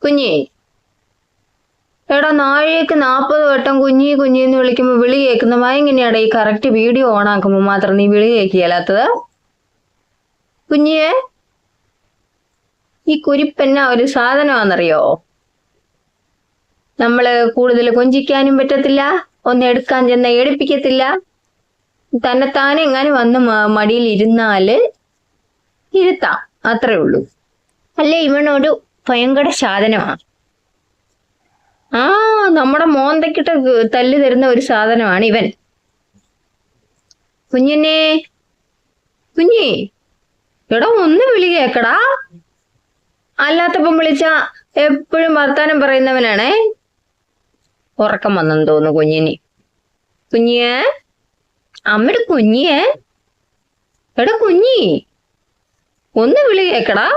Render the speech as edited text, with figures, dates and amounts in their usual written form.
കുഞ്ഞേ, എടാ നാഴേക്ക് 40 വട്ടം കുഞ്ഞി കുഞ്ഞിന്ന് വിളിക്കുമ്പോ വിളി കേൾക്കുന്ന എങ്ങനെയാടാ ഈ കറക്റ്റ് വീഡിയോ ഓൺ ആക്കുമ്പോ മാത്രം നീ വിളി കേൾക്കില്ലാത്തത്? കുഞ്ഞിയെ, ഈ കുരിപ്പെന്നാ ഒരു സാധനമാണെന്നറിയോ? നമ്മള് കൂടുതൽ കൊഞ്ചിക്കാനും പറ്റത്തില്ല, ഒന്ന് എടുക്കാൻ ചെന്ന എടുപ്പിക്കത്തില്ല. തന്നെത്താനെ എങ്ങാനും വന്ന് മടിയിൽ ഇരുന്നാല് ഇരുത്താം, അത്രേ ഉള്ളൂ. അല്ലേ ഇവനൊരു ഭയങ്കര സാധനമാണ്. ആ, നമ്മുടെ മോന്തക്കിട്ട് തല്ല് തരുന്ന ഒരു സാധനമാണ് ഇവൻ. കുഞ്ഞിനെ, കുഞ്ഞി, എടാ ഒന്ന് വിളി കേക്കടാ. അല്ലാത്തപ്പം വിളിച്ച എപ്പോഴും വർത്താനം പറയുന്നവനാണേ. ഉറക്കം വന്നെന്ന് തോന്നുന്നു കുഞ്ഞിന്. കുഞ്ഞിയെ, അമ്മയുടെ കുഞ്ഞിയെ, എടാ കുഞ്ഞി, ഒന്ന് വിളി കേക്കടാ.